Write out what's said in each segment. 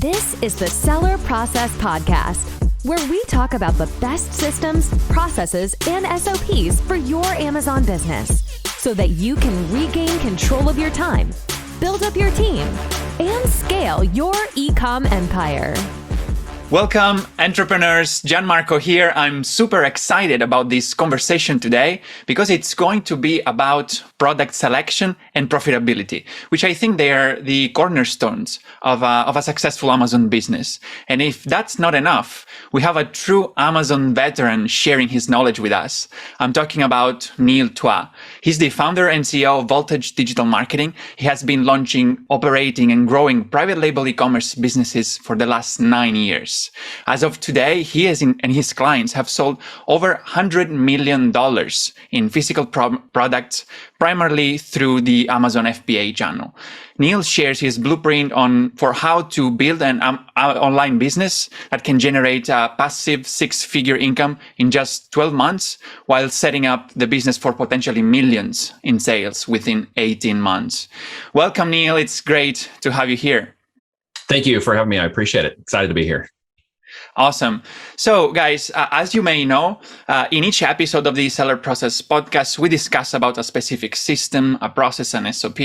This is the Seller Process Podcast, where we talk about the best systems, processes, and SOPs for your Amazon business so that you can regain control of your time, build up your team, and scale your e-com empire. Welcome, entrepreneurs. Gianmarco here. I'm super excited about this conversation today because it's going to be about product selection and profitability, which I think they are the cornerstones of a successful Amazon business. And if that's not enough, we have a true Amazon veteran sharing his knowledge with us. I'm talking about Neil Twa. He's the founder and CEO of Voltage Digital Marketing. He has been launching, operating, and growing private label e-commerce businesses for the last 9 years. As of today, he and his clients have sold over $100 million in physical products, primarily through the Amazon FBA channel. Neil shares his blueprint for how to build an online business that can generate a passive six-figure income in just 12 months, while setting up the business for potentially millions in sales within 18 months. Welcome, Neil. It's great to have you here. Thank you for having me. I appreciate it. Excited to be here. Awesome. So guys, as you may know, in each episode of the Seller Process Podcast, we discuss about a specific system, a process, an SOP,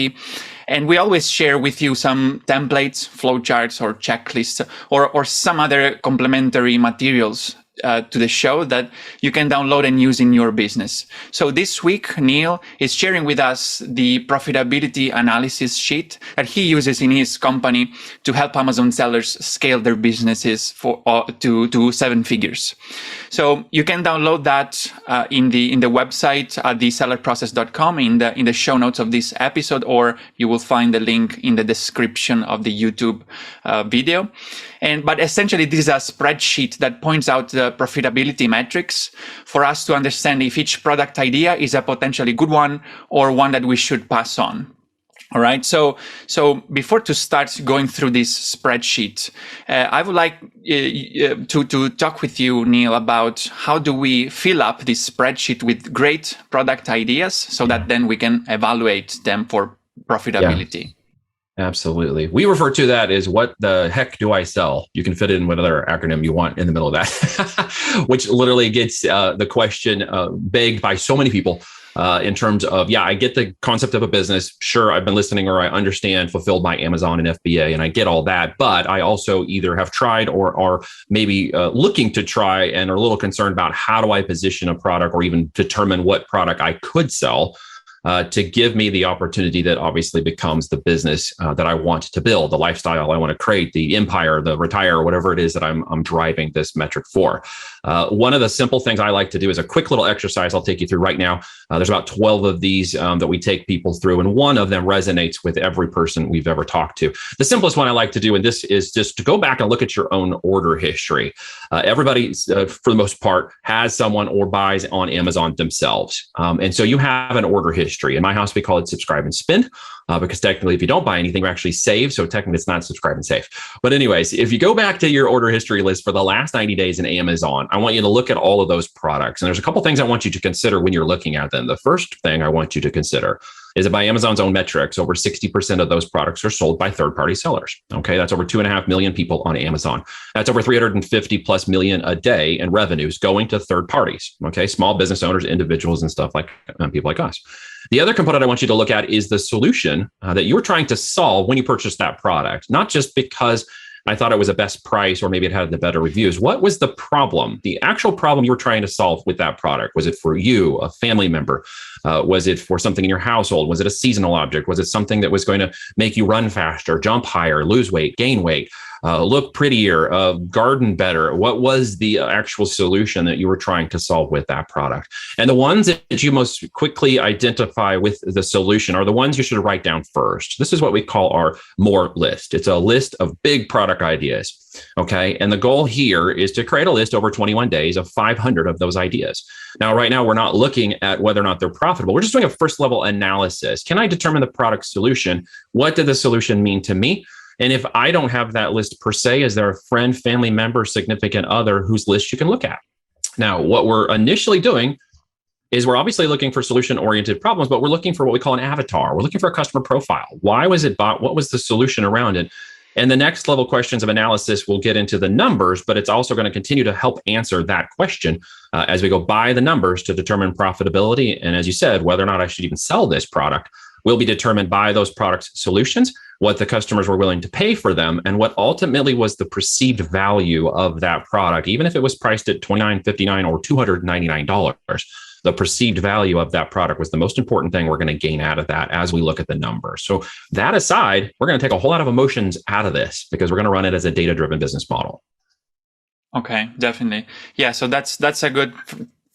and we always share with you some templates, flowcharts, or checklists, or some other complementary materials to the show that you can download and use in your business. So this week, Neil is sharing with us the profitability analysis sheet that he uses in his company to help Amazon sellers scale their businesses to 7 figures. So you can download that in the website at thesellerprocess.com in the show notes of this episode, or you will find the link in the description of the YouTube video. But essentially, this is a spreadsheet that points out the profitability metrics for us to understand if each product idea is a potentially good one or one that we should pass on. All right. So before to start going through this spreadsheet, I would like to talk with you, Neil, about how do we fill up this spreadsheet with great product ideas so that then we can evaluate them for profitability. Yeah. Absolutely. We refer to that as what the heck do I sell? You can fit in whatever acronym you want in the middle of that, which literally gets the question begged by so many people in terms of, I get the concept of a business. Sure, I've been listening or I understand fulfilled by Amazon and FBA, and I get all that. But I also either have tried or are maybe looking to try and are a little concerned about how do I position a product or even determine what product I could sell to give me the opportunity that obviously becomes the business that I want to build, the lifestyle I want to create, the empire, the retire, whatever it is that I'm driving this metric for. One of the simple things I like to do is a quick little exercise I'll take you through right now. There's about 12 of these that we take people through, and one of them resonates with every person we've ever talked to. The simplest one I like to do, and this is just to go back and look at your own order history. Everybody, for the most part, has someone or buys on Amazon themselves. And so you have an order history. In my house, we call it subscribe and spend because technically if you don't buy anything, you actually save. So technically it's not subscribe and save. But anyways, if you go back to your order history list for the last 90 days in Amazon, I want you to look at all of those products. And there's a couple things I want you to consider when you're looking at them. The first thing I want you to consider is that by Amazon's own metrics, over 60% of those products are sold by third-party sellers. Okay, that's over 2.5 million people on Amazon. That's over 350 plus million a day in revenues going to third parties. Okay, small business owners, individuals, and stuff like people like us. The other component I want you to look at is the solution that you were trying to solve when you purchased that product, not just because I thought it was a best price or maybe it had the better reviews. What was the problem? The actual problem you were trying to solve with that product? Was it for you, a family member? Was it for something in your household? Was it a seasonal object? Was it something that was going to make you run faster, jump higher, lose weight, gain weight? Look prettier, garden better? What was the actual solution that you were trying to solve with that product? And the ones that you most quickly identify with the solution are the ones you should write down first. This is what we call our more list. It's a list of big product ideas. Okay. And the goal here is to create a list over 21 days of 500 of those ideas. Now, right now, we're not looking at whether or not they're profitable. We're just doing a first level analysis. Can I determine the product solution? What did the solution mean to me? And if I don't have that list per se, is there a friend, family member, significant other whose list you can look at? Now, what we're initially doing is we're obviously looking for solution-oriented problems, but we're looking for what we call an avatar. We're looking for a customer profile. Why was it bought? What was the solution around it? And the next level questions of analysis will get into the numbers, but it's also going to continue to help answer that question as we go by the numbers to determine profitability. And as you said, whether or not I should even sell this product will be determined by those products solutions, what the customers were willing to pay for them, and what ultimately was the perceived value of that product, even if it was priced at $29, $59, or $299. The perceived value of that product was the most important thing we're going to gain out of that as we look at the numbers. So that aside, we're going to take a whole lot of emotions out of this because we're going to run it as a data-driven business model. Okay, definitely. Yeah, so that's a good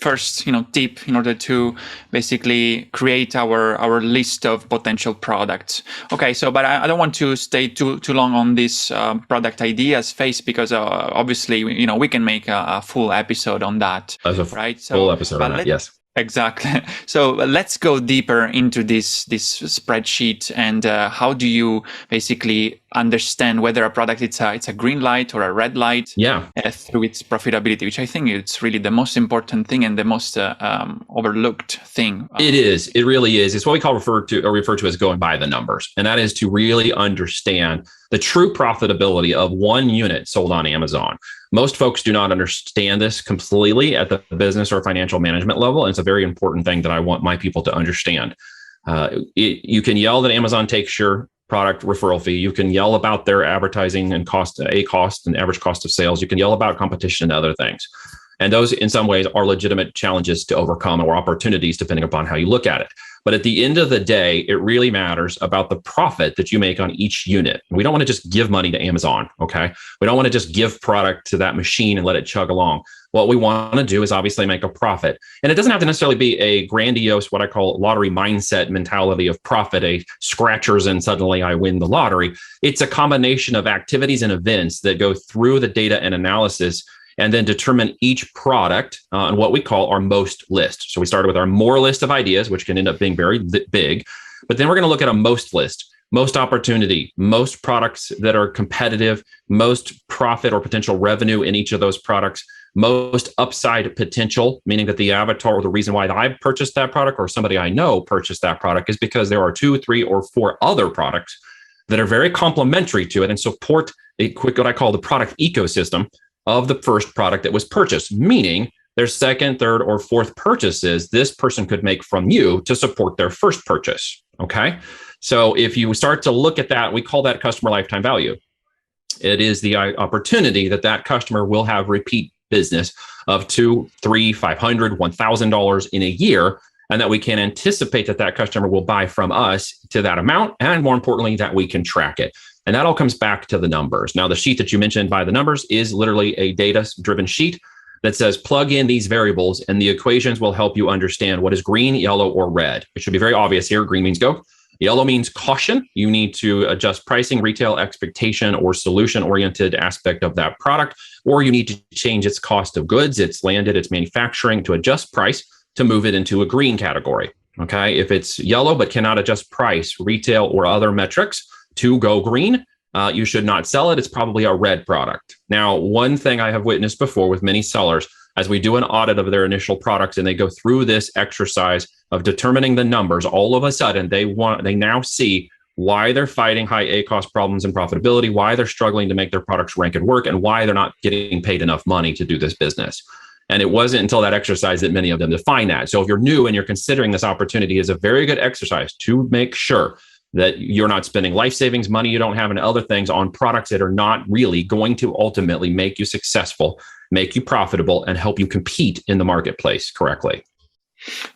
first, tip in order to basically create our list of potential products. Okay, so but I don't want to stay too long on this product ideas phase because obviously we can make a full episode on that. Right? So, full episode on that. Yes. Exactly. So let's go deeper into this spreadsheet and how do you basically understand whether a product it's a green light or a red light through its profitability, which I think it's really the most important thing and the most overlooked thing. It is. It really is. It's what we refer to as going by the numbers. And that is to really understand the true profitability of one unit sold on Amazon. Most folks do not understand this completely at the business or financial management level. And it's a very important thing that I want my people to understand. You can yell that Amazon takes your product referral fee. You can yell about their advertising and cost and average cost of sales. You can yell about competition and other things. And those, in some ways, are legitimate challenges to overcome or opportunities, depending upon how you look at it. But at the end of the day, it really matters about the profit that you make on each unit. We don't want to just give money to Amazon, okay? We don't want to just give product to that machine and let it chug along. What we want to do is obviously make a profit. And it doesn't have to necessarily be a grandiose, what I call lottery mindset mentality of profit, a scratchers and suddenly I win the lottery. It's a combination of activities and events that go through the data and analysis and then determine each product on what we call our most list. So we started with our more list of ideas, which can end up being very big, but then we're going to look at a most list, most opportunity, most products that are competitive, most profit or potential revenue in each of those products, most upside potential, meaning that the avatar or the reason why I purchased that product or somebody I know purchased that product is because there are 2, 3, or 4 other products that are very complementary to it and support what I call the product ecosystem of the first product that was purchased, meaning there's second, third, or fourth purchases this person could make from you to support their first purchase. Okay. So if you start to look at that, we call that customer lifetime value. It is the opportunity that customer will have repeat business of $200, $300, $500, $1,000 in a year, and that we can anticipate that customer will buy from us to that amount, and more importantly, that we can track it. And that all comes back to the numbers. Now, the sheet that you mentioned by the numbers is literally a data-driven sheet that says plug in these variables and the equations will help you understand what is green, yellow, or red. It should be very obvious here. Green means go. Yellow means caution. You need to adjust pricing, retail expectation, or solution-oriented aspect of that product, or you need to change its cost of goods, its landed, its manufacturing to adjust price to move it into a green category. Okay. If it's yellow but cannot adjust price, retail, or other metrics to go green, you should not sell it. It's probably a red product. Now, one thing I have witnessed before with many sellers, as we do an audit of their initial products and they go through this exercise of determining the numbers, all of a sudden they now see why they're fighting high ACoS problems and profitability, why they're struggling to make their products rank and work, and why they're not getting paid enough money to do this business. And it wasn't until that exercise that many of them define that. So if you're new and you're considering this opportunity, is a very good exercise to make sure that you're not spending life savings, money you don't have, and other things on products that are not really going to ultimately make you successful, make you profitable, and help you compete in the marketplace correctly.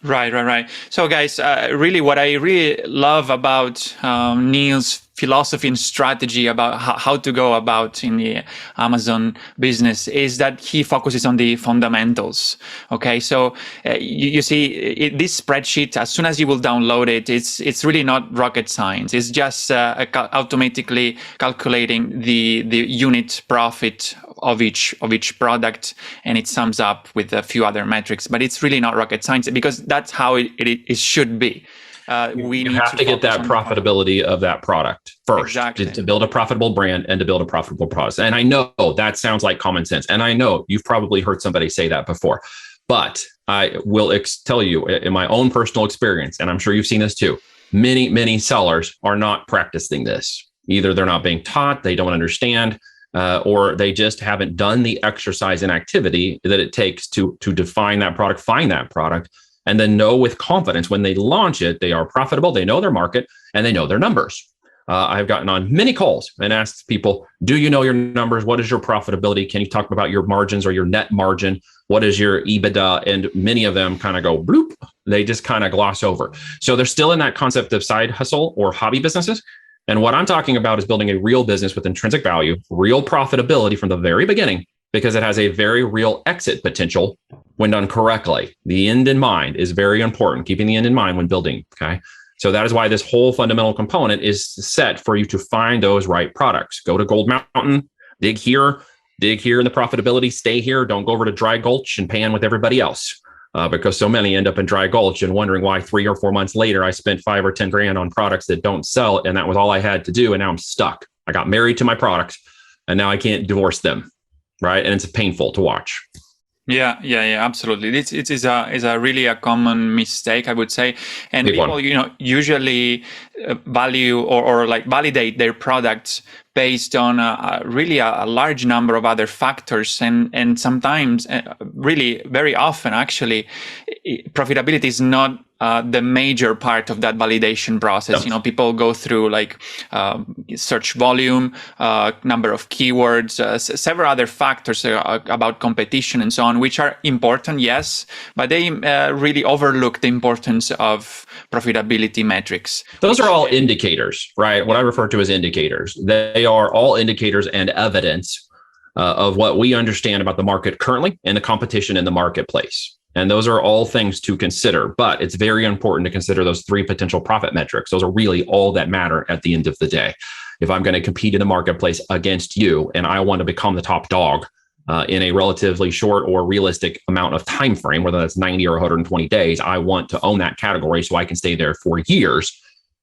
Right. So guys, really what I really love about Neil's philosophy and strategy about how to go about in the Amazon business is that he focuses on the fundamentals. Okay, so you see this spreadsheet, as soon as you will download it, it's really not rocket science. It's just automatically calculating the unit profit of each product, and it sums up with a few other metrics. But it's really not rocket science because that's how it should be. You have to get that profitability of that product first to build a profitable brand and to build a profitable product. And I know that sounds like common sense. And I know you've probably heard somebody say that before, but I will tell you in my own personal experience, and I'm sure you've seen this too, many sellers are not practicing this. Either they're not being taught, they don't understand, or they just haven't done the exercise and activity that it takes to define that product, find that product, and then know with confidence when they launch it, they are profitable, they know their market, and they know their numbers. I've gotten on many calls and asked people, do you know your numbers? What is your profitability? Can you talk about your margins or your net margin? What is your EBITDA? And many of them kind of go bloop. They just kind of gloss over. So they're still in that concept of side hustle or hobby businesses. And what I'm talking about is building a real business with intrinsic value, real profitability from the very beginning, because it has a very real exit potential when done correctly. The end in mind is very important, keeping the end in mind when building, okay? So that is why this whole fundamental component is set for you to find those right products. Go to Gold Mountain, dig here in the profitability, stay here. Don't go over to Dry Gulch and pan with everybody else, because so many end up in Dry Gulch and wondering why 3 or 4 months later, I spent 5 or 10 grand on products that don't sell. And that was all I had to do. And now I'm stuck. I got married to my products and now I can't divorce them. Right. And it's painful to watch. Yeah, absolutely. It is a really a common mistake, I would say, and Big people, one. Usually value or like validate their products based on really a large number of other factors, and sometimes, really very often, actually, profitability is not the major part of that validation process. No. People go through like search volume, number of keywords, several other factors about competition and so on, which are important, yes, but they really overlook the importance of profitability metrics. Those are all indicators, right? What I refer to as indicators. They are all indicators and evidence of what we understand about the market currently and the competition in the marketplace. And those are all things to consider, but it's very important to consider those 3 potential profit metrics. Those are really all that matter at the end of the day. If I'm going to compete in the marketplace against you and I want to become the top dog in a relatively short or realistic amount of time frame, whether that's 90 or 120 days, I want to own that category so I can stay there for years.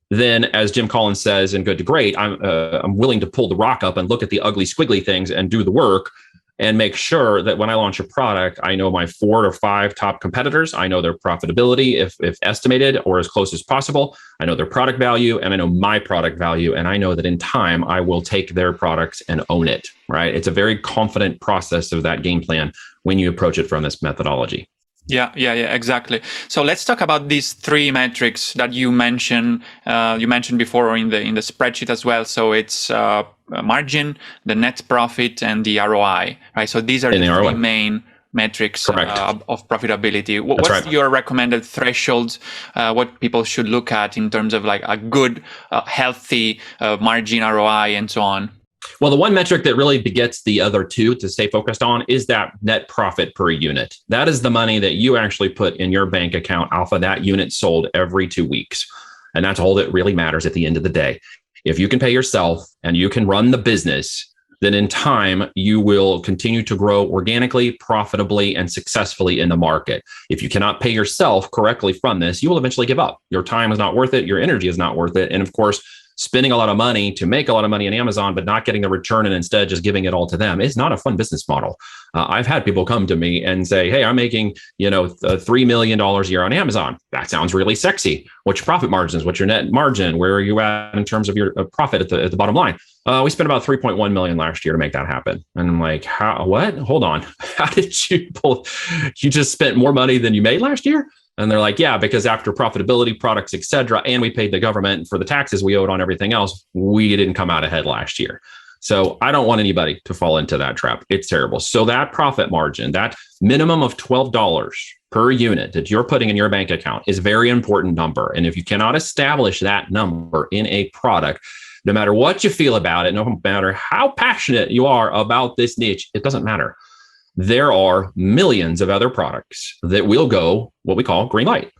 Then, as Jim Collins says in Good to Great, I'm willing to pull the rock up and look at the ugly squiggly things and do the work and make sure that when I launch a product, I know my 4 or 5 top competitors. I know their profitability, if estimated or as close as possible. I know their product value and I know my product value. And I know that in time, I will take their products and own it, right? It's a very confident process of that game plan when you approach it from this methodology. Yeah, exactly. So let's talk about these 3 metrics that you mentioned. You mentioned before in the spreadsheet as well. So it's margin, the net profit, and the ROI. Right. So these are the 3 main metrics of profitability. What's right. Your recommended thresholds? What people should look at in terms of like a good, healthy margin, ROI, and so on? Well, the one metric that really begets the other 2 to stay focused on is that net profit per unit. That is the money that you actually put in your bank account off of that unit sold every 2 weeks. And that's all that really matters at the end of the day. If you can pay yourself and you can run the business, then in time, you will continue to grow organically, profitably, and successfully in the market. If you cannot pay yourself correctly from this, you will eventually give up. Your time is not worth it. Your energy is not worth it. And of course, spending a lot of money to make a lot of money in Amazon, but not getting the return and instead just giving it all to them is not a fun business model. I've had people come to me and say, hey, I'm making, $3 million a year on Amazon. That sounds really sexy. What's your profit margins? What's your net margin? Where are you at in terms of your profit at the bottom line? We spent about 3.1 million last year to make that happen. And I'm like, what? Hold on. How did you just spent more money than you made last year? And they're like, yeah, because after profitability, products, et cetera, and we paid the government for the taxes we owed on everything else, we didn't come out ahead last year. So I don't want anybody to fall into that trap. It's terrible. So that profit margin, that minimum of $12 per unit that you're putting in your bank account is a very important number. And if you cannot establish that number in a product, no matter what you feel about it, no matter how passionate you are about this niche, it doesn't matter. There are millions of other products that will go what we call Greenlight.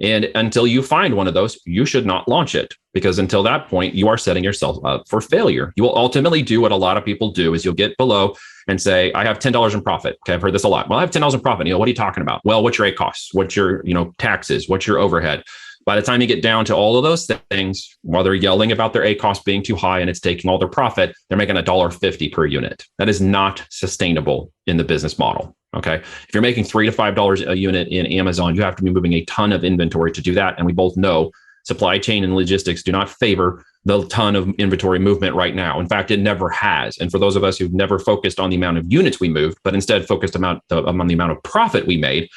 And until you find one of those, you should not launch it, because until that point, you are setting yourself up for failure. You will ultimately do what a lot of people do is you'll get below and say, I have $10 in profit. Okay, I've heard this a lot. Well, I have $10 in profit. Neil, what are you talking about? Well, what's your A costs? What's your taxes? What's your overhead? By the time you get down to all of those things, while they're yelling about their A cost being too high and it's taking all their profit, they're making $1.50 per unit. That is not sustainable in the business model. Okay. If you're making $3 to $5 a unit in Amazon, you have to be moving a ton of inventory to do that. And we both know supply chain and logistics do not favor the ton of inventory movement right now. In fact, it never has. And for those of us who've never focused on the amount of units we moved, but instead focused on the amount of profit we made,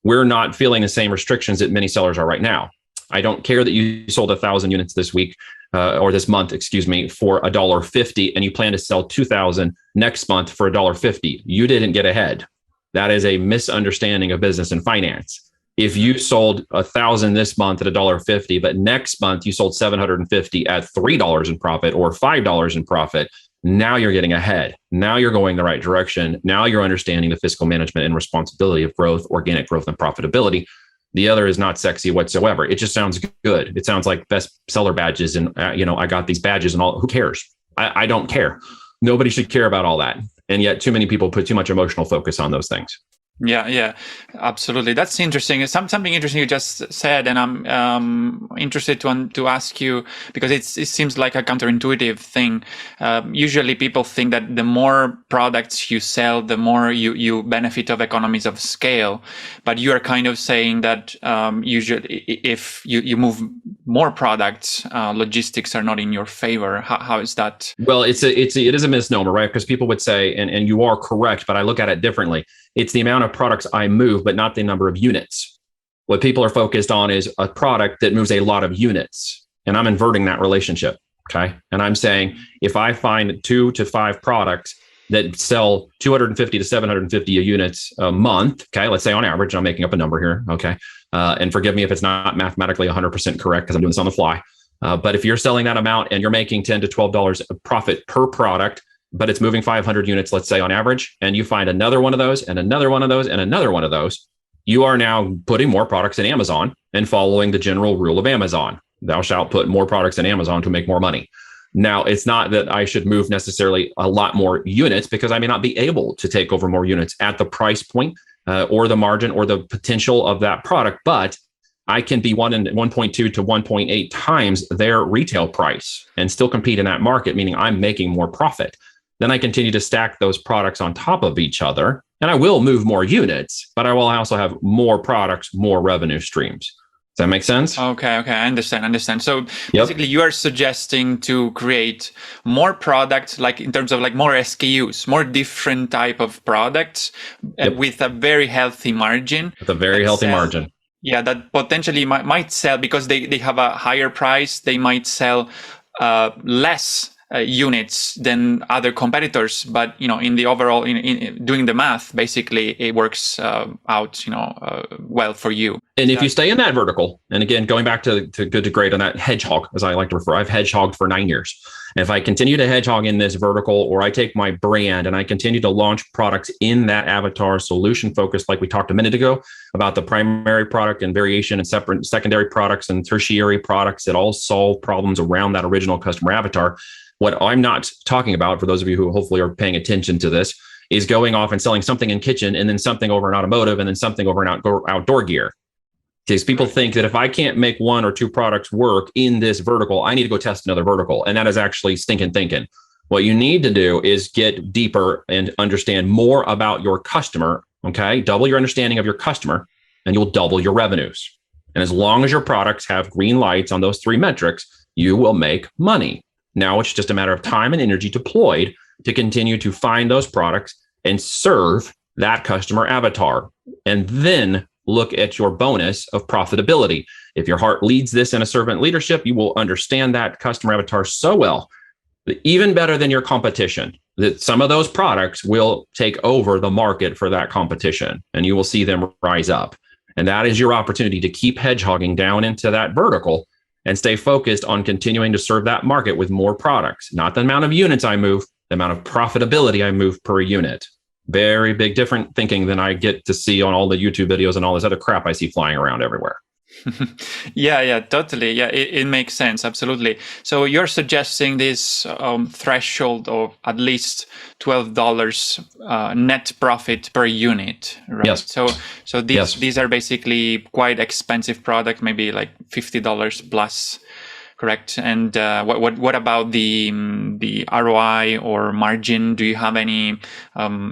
we're not feeling the same restrictions that many sellers are right now. I don't care that you sold 1,000 units this week or this month, for $1.50, and you plan to sell 2,000 next month for $1.50. You didn't get ahead. That is a misunderstanding of business and finance. If you sold 1,000 this month at $1.50, but next month you sold 750 at $3 in profit or $5 in profit, now you're getting ahead. Now you're going the right direction. Now you're understanding the fiscal management and responsibility of growth, organic growth, and profitability. The other is not sexy whatsoever. It just sounds good. It sounds like best seller badges. And, I got these badges and all. Who cares? I don't care. Nobody should care about all that. And yet too many people put too much emotional focus on those things. Yeah, absolutely. That's interesting. Something interesting you just said, and I'm interested to ask you, because it seems like a counterintuitive thing. Usually people think that the more products you sell, the more you benefit of economies of scale. But you are kind of saying that usually if you move more products, logistics are not in your favor. How is that? Well, it is a misnomer, right? Because people would say, and you are correct, but I look at it differently. It's the amount of products I move, but not the number of units. What people are focused on is a product that moves a lot of units. And I'm inverting that relationship. Okay. And I'm saying if I find 2 to 5 products that sell 250 to 750 units a month, okay, let's say on average, I'm making up a number here. Okay. And forgive me if it's not mathematically 100% correct because I'm doing this on the fly. But if you're selling that amount and you're making $10 to $12 of profit per product, but it's moving 500 units, let's say on average, and you find another one of those and another one of those and another one of those, you are now putting more products in Amazon and following the general rule of Amazon. Thou shalt put more products in Amazon to make more money. Now, it's not that I should move necessarily a lot more units because I may not be able to take over more units at the price point or the margin or the potential of that product, but I can be 1.2 to 1.8 times their retail price and still compete in that market, meaning I'm making more profit. Then I continue to stack those products on top of each other, and I will move more units, but I will also have more products, more revenue streams. Does that make sense? Okay, I understand. So basically you are suggesting to create more products, like in terms of like more SKUs, more different type of products with a very healthy margin. With a very healthy margin. Yeah, that potentially might sell because they have a higher price. They might sell less units than other competitors, but in the overall, in doing the math, basically it works out, well for you. And if you stay in that vertical, and again, going back to good to great on that hedgehog, as I like to refer, I've hedgehogged for 9 years. And if I continue to hedgehog in this vertical, or I take my brand and I continue to launch products in that avatar solution focused, like we talked a minute ago about the primary product and variation and separate secondary products and tertiary products that all solve problems around that original customer avatar. What I'm not talking about, for those of you who hopefully are paying attention to this, is going off and selling something in kitchen and then something over in automotive and then something over in outdoor gear. Because people think that if I can't make 1 or 2 products work in this vertical, I need to go test another vertical. And that is actually stinking thinking. What you need to do is get deeper and understand more about your customer. Okay. Double your understanding of your customer and you'll double your revenues. And as long as your products have green lights on those 3 metrics, you will make money. Now it's just a matter of time and energy deployed to continue to find those products and serve that customer avatar. And then look at your bonus of profitability. If your heart leads this in a servant leadership, you will understand that customer avatar so well, that even better than your competition, that some of those products will take over the market for that competition and you will see them rise up. And that is your opportunity to keep hedgehogging down into that vertical and stay focused on continuing to serve that market with more products, not the amount of units I move, the amount of profitability I move per unit. Very big different thinking than I get to see on all the YouTube videos and all this other crap I see flying around everywhere. Yeah, totally. Yeah, it makes sense. Absolutely. So you're suggesting this threshold of at least $12 net profit per unit, right? Yes. So these are basically quite expensive product, maybe like $50 plus. correct? And what about the ROI or margin? Do you have any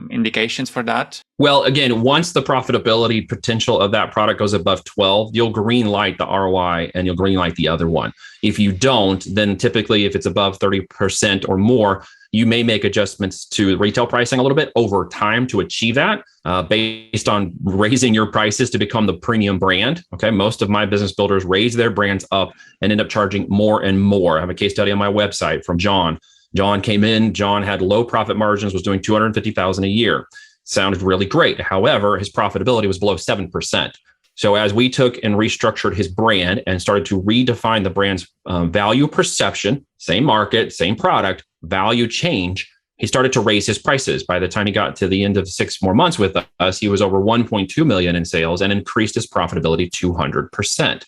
indications for that? Well, again, once the profitability potential of that product goes above 12, you'll green light the ROI and you'll green light the other one. If you don't, then typically if it's above 30% or more, you may make adjustments to retail pricing a little bit over time to achieve that based on raising your prices to become the premium brand. Okay. Most of my business builders raise their brands up and end up charging more and more. I have a case study on my website from John. John came in, John had low profit margins, was doing $250,000 a year. Sounded really great. However, his profitability was below 7%. So as we took and restructured his brand and started to redefine the brand's value perception, same market, same product, value change, he started to raise his prices. By the time he got to the end of 6 more months with us, he was over 1.2 million in sales and increased his profitability 200%.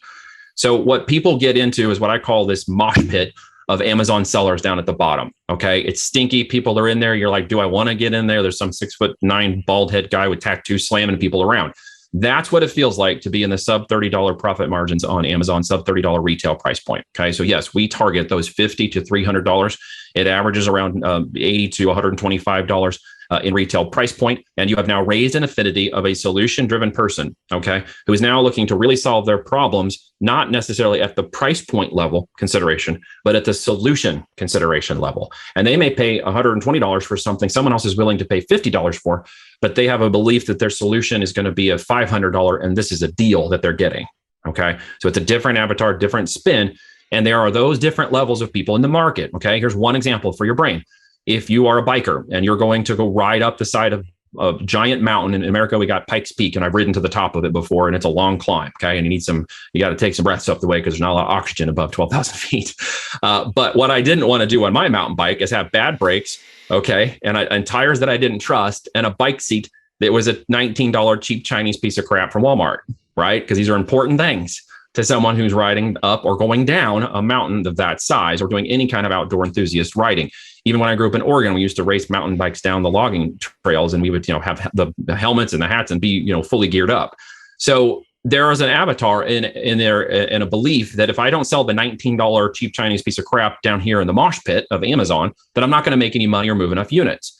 So what people get into is what I call this mosh pit of Amazon sellers down at the bottom. Okay. It's stinky. People are in there. You're like, do I want to get in there? There's some 6'9" bald head guy with tattoos slamming people around. That's what it feels like to be in the sub $30 profit margins on Amazon, sub $30 retail price point. Okay. So yes, we target those $50 to $300. It averages around $80 to $125 in retail price point. And you have now raised an affinity of a solution-driven person, okay, who is now looking to really solve their problems, not necessarily at the price point level consideration, but at the solution consideration level. And they may pay $120 for something someone else is willing to pay $50 for, but they have a belief that their solution is going to be a $500 and this is a deal that they're getting, okay? So it's a different avatar, different spin. And there are those different levels of people in the market. Okay. Here's one example for your brain. If you are a biker and you're going to go ride up the side of a giant mountain in America, we got Pikes Peak, and I've ridden to the top of it before, and it's a long climb. Okay. And you got to take some breaths up the way because there's not a lot of oxygen above 12,000 feet. But what I didn't want to do on my mountain bike is have bad brakes. Okay. And tires that I didn't trust and a bike seat that was a $19 cheap Chinese piece of crap from Walmart. Right. Because these are important things to someone who's riding up or going down a mountain of that size or doing any kind of outdoor enthusiast riding. Even when I grew up in Oregon, we used to race mountain bikes down the logging trails, and we would, have the helmets and the hats and be, fully geared up. So there is an avatar in there and a belief that if I don't sell the $19 cheap Chinese piece of crap down here in the mosh pit of Amazon, then I'm not going to make any money or move enough units.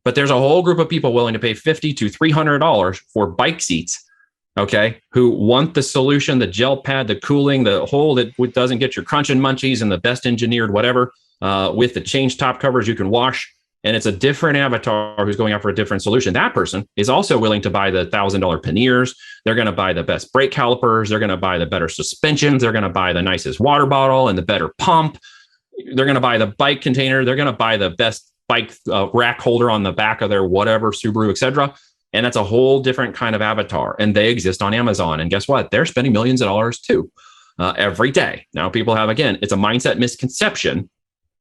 But there's a whole group of people willing to pay $50 to $300 for bike seats. Okay, who want the solution, the gel pad, the cooling, the hole that doesn't get your crunch and munchies, and the best engineered whatever with the change top covers you can wash. And it's a different avatar who's going after a different solution. That person is also willing to buy the $1,000 panniers. They're going to buy the best brake calipers. They're going to buy the better suspensions. They're going to buy the nicest water bottle and the better pump. They're going to buy the bike container. They're going to buy the best bike rack holder on the back of their whatever, Subaru, etc. And that's a whole different kind of avatar. And they exist on Amazon. And guess what? They're spending millions of dollars too every day. Now, people have, again, it's a mindset misconception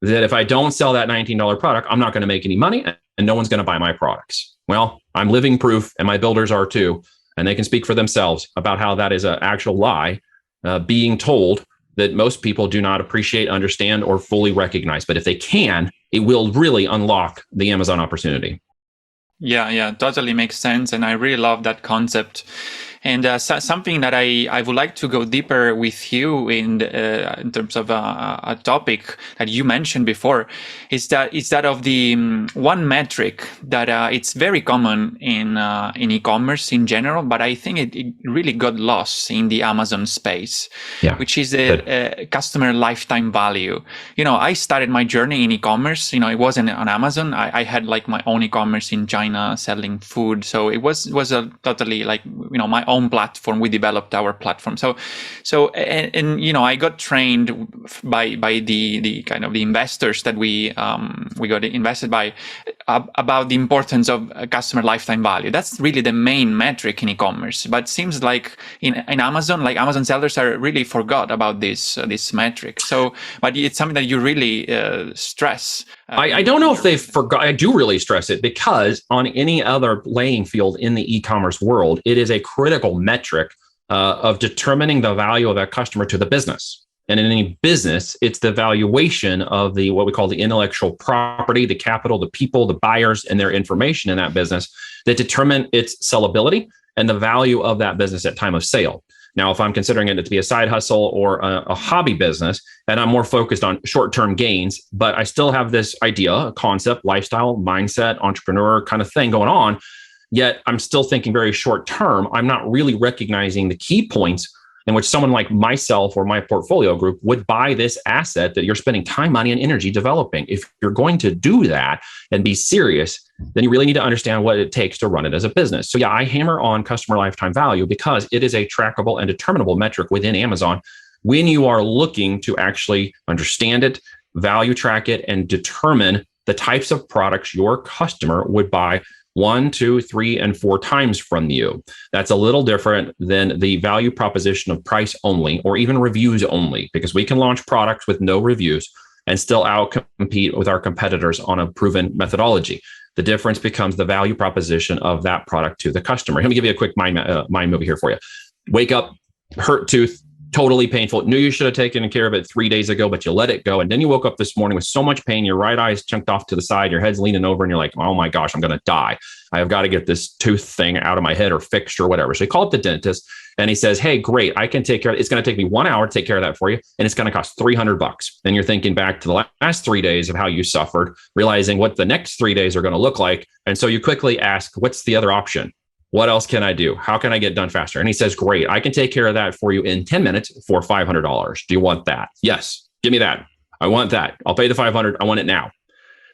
that if I don't sell that $19 product, I'm not going to make any money and no one's going to buy my products. Well, I'm living proof, and my builders are too. And they can speak for themselves about how that is an actual lie being told that most people do not appreciate, understand, or fully recognize. But if they can, it will really unlock the Amazon opportunity. Yeah, totally makes sense. And I really love that concept. And something that I would like to go deeper with you in terms of a topic that you mentioned before is that of the one metric that it's very common in e-commerce in general, but I think it really got lost in the Amazon space, which is the customer lifetime value. I started my journey in e-commerce. It wasn't on Amazon. I had like my own e-commerce in China selling food, so it was a totally like my own platform. We developed our platform. So I got trained by the kind of the investors that we got invested by about the importance of customer lifetime value. That's really the main metric in e-commerce. But it seems like in Amazon, like Amazon sellers are really forgot about this metric. So, but it's something that you really stress. I don't know if they've forgot. I do really stress it because on any other playing field in the e-commerce world, it is a critical metric of determining the value of that customer to the business. And in any business, it's the valuation of what we call the intellectual property, the capital, the people, the buyers, and their information in that business that determine its sellability and the value of that business at time of sale. Now, if I'm considering it to be a side hustle or a hobby business, and I'm more focused on short-term gains, but I still have this idea, a concept, lifestyle, mindset, entrepreneur kind of thing going on, yet I'm still thinking very short-term, I'm not really recognizing the key points in which someone like myself or my portfolio group would buy this asset that you're spending time, money, and energy developing. If you're going to do that and be serious, then you really need to understand what it takes to run it as a business. So yeah, I hammer on customer lifetime value because it is a trackable and determinable metric within Amazon when you are looking to actually understand it, value track it, and determine the types of products your customer would buy 1, 2, 3, and 4 times from you. That's a little different than the value proposition of price only or even reviews only, because we can launch products with no reviews and still outcompete with our competitors on a proven methodology. The difference becomes the value proposition of that product to the customer. Let me give you a quick mind movie here for you. Wake up, hurt tooth, totally painful. Knew you should have taken care of it 3 days ago, but you let it go. And then you woke up this morning with so much pain, your right eye's chunked off to the side, your head's leaning over, and you're like, oh my gosh, I'm going to die. I have got to get this tooth thing out of my head or fixed or whatever. So you call up the dentist and he says, hey, great, I can take care of it. It's going to take me 1 hour to take care of that for you. And it's going to cost $300. Then you're thinking back to the last 3 days of how you suffered, realizing what the next 3 days are going to look like. And so you quickly ask, what's the other option? What else can I do? How can I get done faster? And he says, great, I can take care of that for you in 10 minutes for $500. Do you want that? Yes, give me that. I want that. I'll pay the $500. I want it now.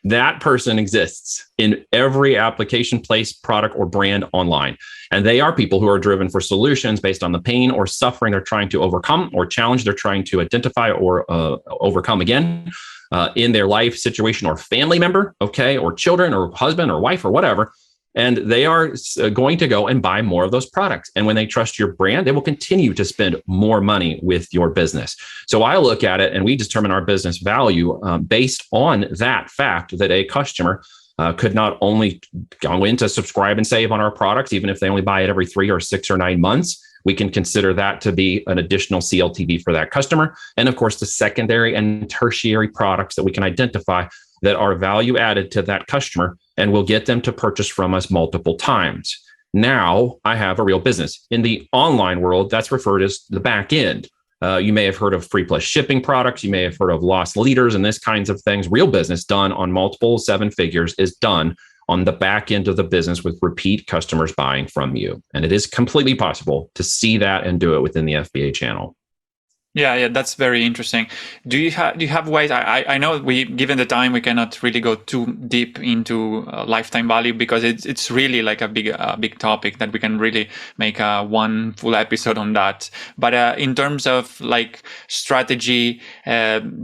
That person exists in every application, place, product, or brand online. And they are people who are driven for solutions based on the pain or suffering they're trying to overcome or challenge they're trying to identify or overcome again in their life situation or family member, okay, or children or husband or wife or whatever. And they are going to go and buy more of those products. And when they trust your brand, they will continue to spend more money with your business. So I look at it and we determine our business value based on that fact that a customer could not only go in to subscribe and save on our products, even if they only buy it every 3 or 6 or 9 months, we can consider that to be an additional CLTV for that customer. And of course, the secondary and tertiary products that we can identify that are value added to that customer and will get them to purchase from us multiple times. Now I have a real business. In the online world, that's referred as the back end. You may have heard of free plus shipping products. You may have heard of lost leaders and this kinds of things. Real business done on multiple 7 figures is done on the back end of the business with repeat customers buying from you. And it is completely possible to see that and do it within the FBA channel. Yeah, that's very interesting. Do you have ways? I know given the time, we cannot really go too deep into lifetime value because it's really like a big topic that we can really make one full episode on that. But in terms of like strategy,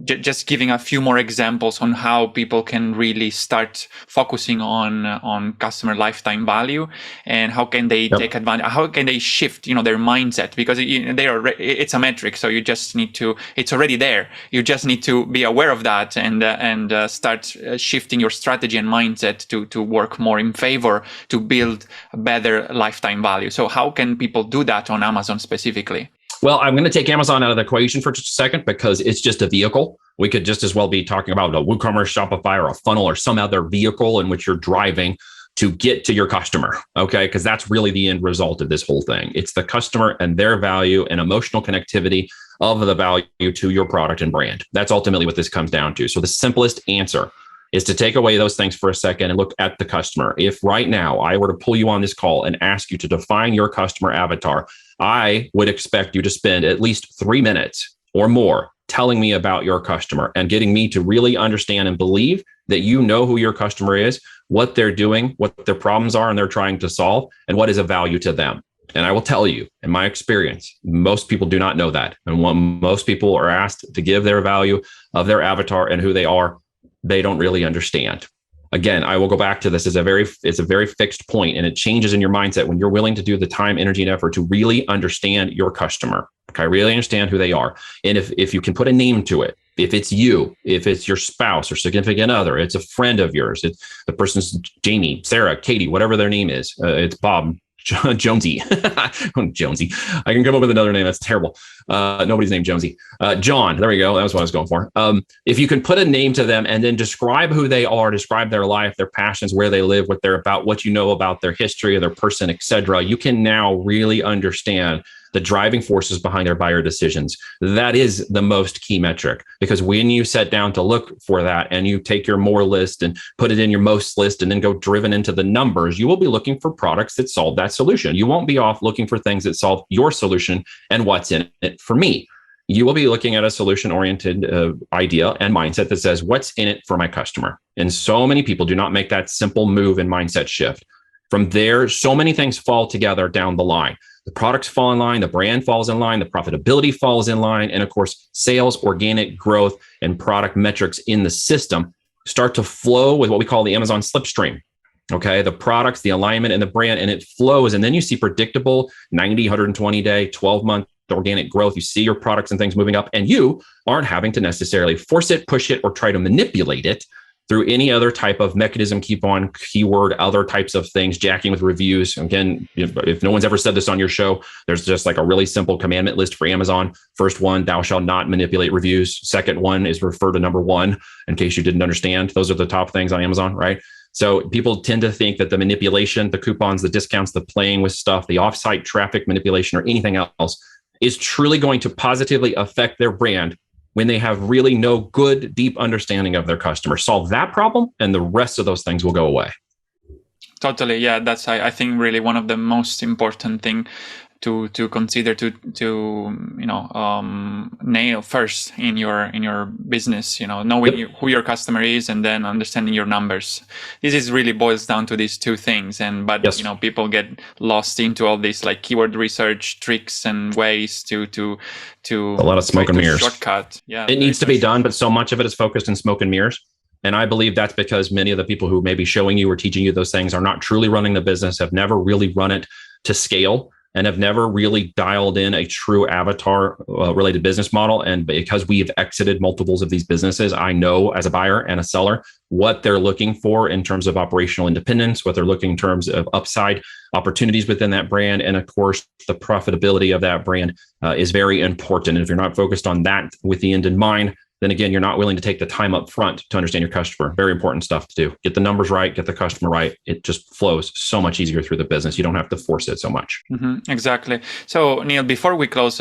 just giving a few more examples on how people can really start focusing on customer lifetime value and how can they take advantage? How can they shift, their mindset, because it's a metric, so you just need to, it's already there. You just need to be aware of that and start shifting your strategy and mindset to work more in favor to build a better lifetime value. So how can people do that on Amazon specifically? Well, I'm going to take Amazon out of the equation for just a second because it's just a vehicle. We could just as well be talking about a WooCommerce, Shopify, or a funnel or some other vehicle in which you're driving to get to your customer, okay? Because that's really the end result of this whole thing. It's the customer and their value and emotional connectivity of the value to your product and brand. That's ultimately what this comes down to. So the simplest answer is to take away those things for a second and look at the customer. If right now I were to pull you on this call and ask you to define your customer avatar, I would expect you to spend at least 3 minutes or more telling me about your customer and getting me to really understand and believe that you know who your customer is, what they're doing, what their problems are and they're trying to solve, and what is of value to them. And I will tell you, in my experience, most people do not know that. And when most people are asked to give their value of their avatar and who they are, they don't really understand. Again, I will go back to this. It's a very fixed point, and it changes in your mindset when you're willing to do the time, energy, and effort to really understand your customer. Okay, really understand who they are. And if you can put a name to it, if it's you, if it's your spouse or significant other, it's a friend of yours, it's the person's Jamie, Sarah, Katie, whatever their name is, it's Bob, Jonesy. Jonesy. I can come up with another name. That's terrible. Nobody's named Jonesy. John. There we go. That was what I was going for. If you can put a name to them and then describe who they are, describe their life, their passions, where they live, what they're about, what you know about their history, their person, etc., you can now really understand the driving forces behind their buyer decisions. That is the most key metric, because when you sit down to look for that and you take your more list and put it in your most list and then go driven into the numbers, you will be looking for products that solve that solution. You won't be off looking for things that solve your solution and what's in it for me. You will be looking at a solution-oriented idea and mindset that says, what's in it for my customer? And so many people do not make that simple move and mindset shift. From there, so many things fall together down the line. The products fall in line, the brand falls in line, the profitability falls in line, and of course, sales, organic growth, and product metrics in the system start to flow with what we call the Amazon slipstream. Okay, the products, the alignment, and the brand, and it flows. And then you see predictable 90, 120-day, 12-month organic growth. You see your products and things moving up, and you aren't having to necessarily force it, push it, or try to manipulate it through any other type of mechanism, coupon, keyword, other types of things, jacking with reviews. Again, if no one's ever said this on your show, there's just like a really simple commandment list for Amazon. First one, thou shalt not manipulate reviews. Second one is refer to number one, in case you didn't understand. Those are the top things on Amazon, right? So people tend to think that the manipulation, the coupons, the discounts, the playing with stuff, the offsite traffic manipulation, or anything else is truly going to positively affect their brand when they have really no good, deep understanding of their customer. Solve that problem, and the rest of those things will go away. Totally. Yeah, that's, I think, really one of the most important thing to consider to nail first in your business, knowing who your customer is and then understanding your numbers. This is really boils down to these two things. But yes, people get lost into all these like keyword research tricks and ways to a lot of smoke and mirrors. Shortcut. Yeah, it needs to be done, but so much of it is focused in smoke and mirrors. And I believe that's because many of the people who may be showing you or teaching you those things are not truly running the business, have never really run it to scale, and have never really dialed in a true avatar related business model. And because we've exited multiples of these businesses, I know as a buyer and a seller what they're looking for in terms of operational independence, what they're looking in terms of upside opportunities within that brand. And of course, the profitability of that brand is very important. And if you're not focused on that with the end in mind, then again, you're not willing to take the time up front to understand your customer. Very important stuff to do. Get the numbers right, get the customer right. It just flows so much easier through the business. You don't have to force it so much. Mm-hmm, exactly. So Neil, before we close,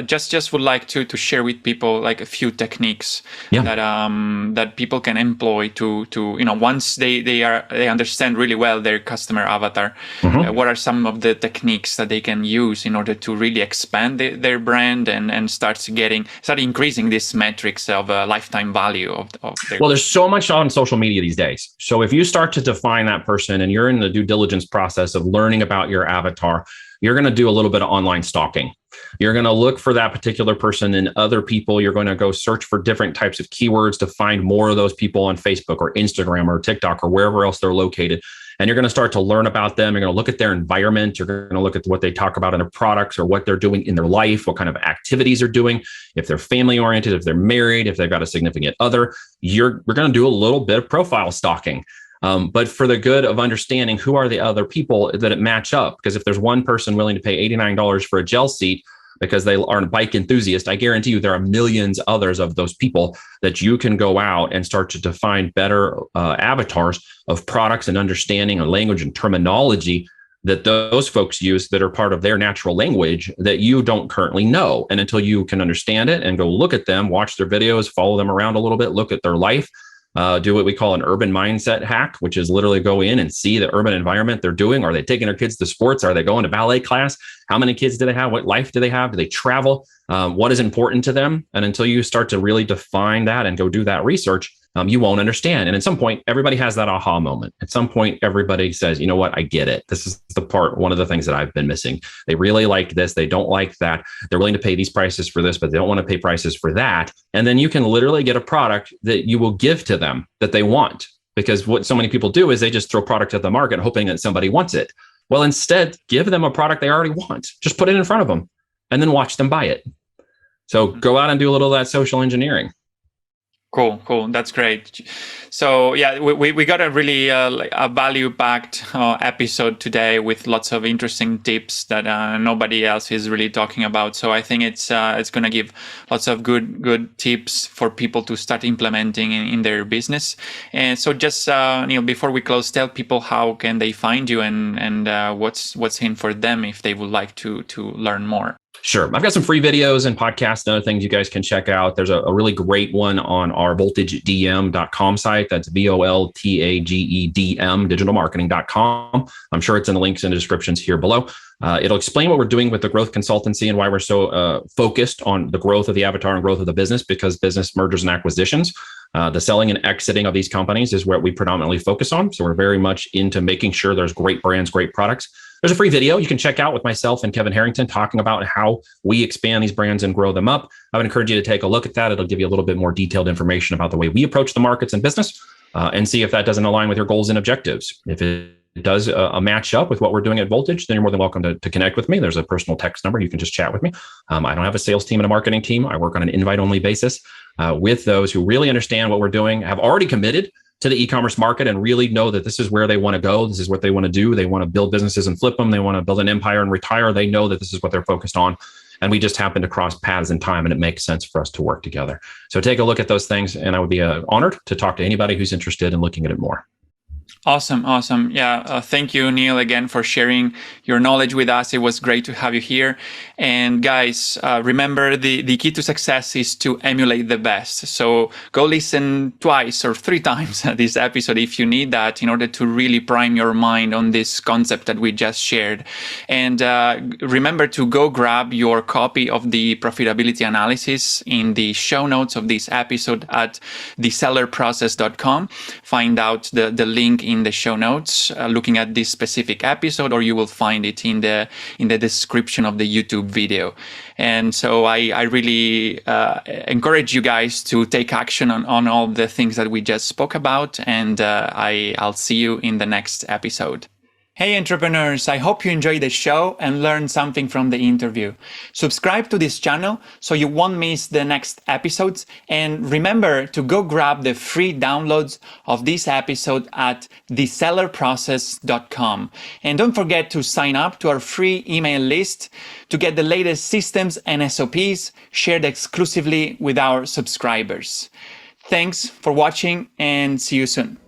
just would like to share with people like a few techniques that people can employ to once they understand really well their customer avatar. Mm-hmm. What are some of the techniques that they can use in order to really expand their brand and start increasing these metrics of lifetime value of their... Well, there's so much on social media these days. So if you start to define that person and you're in the due diligence process of learning about your avatar, you're going to do a little bit of online stalking. You're going to look for that particular person in other people. You're going to go search for different types of keywords to find more of those people on Facebook or Instagram or TikTok or wherever else they're located. And you're going to start to learn about them. You're going to look at their environment. You're going to look at what they talk about in their products or what they're doing in their life, what kind of activities they're doing. If they're family oriented, if they're married, if they've got a significant other, we're going to do a little bit of profile stalking. But for the good of understanding who are the other people that it match up. Because if there's one person willing to pay $89 for a gel seat because they are a bike enthusiast, I guarantee you there are millions others of those people that you can go out and start to define better avatars of products and understanding and language and terminology that those folks use that are part of their natural language that you don't currently know. And until you can understand it and go look at them, watch their videos, follow them around a little bit, look at their life, do what we call an urban mindset hack, which is literally go in and see the urban environment they're doing. Are they taking their kids to sports? Are they going to ballet class? How many kids do they have? What life do they have? Do they travel? What is important to them? And until you start to really define that and go do that research, you won't understand. And at some point, everybody has that aha moment. At some point, everybody says, you know what? I get it. This is one of the things that I've been missing. They really like this. They don't like that. They're willing to pay these prices for this, but they don't want to pay prices for that. And then you can literally get a product that you will give to them that they want. Because what so many people do is they just throw product at the market hoping that somebody wants it. Well, instead, give them a product they already want. Just put it in front of them and then watch them buy it. So go out and do a little of that social engineering. Cool. That's great. So yeah, we got a really a value-packed episode today with lots of interesting tips that nobody else is really talking about. So I think it's going to give lots of good tips for people to start implementing in their business. And so just Neil, before we close, tell people how can they find you and what's in for them if they would like to learn more. Sure. I've got some free videos and podcasts and other things you guys can check out. There's a really great one on our voltagedm.com site. That's VOLTAGEDM, digitalmarketing.com. I'm sure it's in the links in the descriptions here below. It'll explain what we're doing with the growth consultancy and why we're so focused on the growth of the avatar and growth of the business, because business mergers and acquisitions, the selling and exiting of these companies is what we predominantly focus on. So we're very much into making sure there's great brands, great products. There's a free video you can check out with myself and Kevin Harrington talking about how we expand these brands and grow them up. I would encourage you to take a look at that. It'll give you a little bit more detailed information about the way we approach the markets and business, and see if that doesn't align with your goals and objectives. If it does match up with what we're doing at Voltage, then you're more than welcome to connect with me. There's a personal text number. You can just chat with me. I don't have a sales team and a marketing team. I work on an invite-only basis with those who really understand what we're doing, have already committed to the e-commerce market and really know that this is where they want to go. This is what they want to do. They want to build businesses and flip them. They want to build an empire and retire. They know that this is what they're focused on. And we just happen to cross paths in time, and it makes sense for us to work together. So take a look at those things, and I would be honored to talk to anybody who's interested in looking at it more. Awesome. Yeah. Thank you, Neil, again, for sharing your knowledge with us. It was great to have you here. And guys, remember the key to success is to emulate the best. So go listen twice or 3 times this episode if you need that, in order to really prime your mind on this concept that we just shared. And remember to go grab your copy of the profitability analysis in the show notes of this episode at thesellerprocess.com. Find out the link in the show notes, looking at this specific episode, or you will find it in the description of the YouTube video. And so I really encourage you guys to take action on all the things that we just spoke about, and I'll see you in the next episode. Hey entrepreneurs, I hope you enjoyed the show and learned something from the interview. Subscribe to this channel so you won't miss the next episodes, and remember to go grab the free downloads of this episode at thesellerprocess.com. And don't forget to sign up to our free email list to get the latest systems and SOPs shared exclusively with our subscribers. Thanks for watching, and see you soon.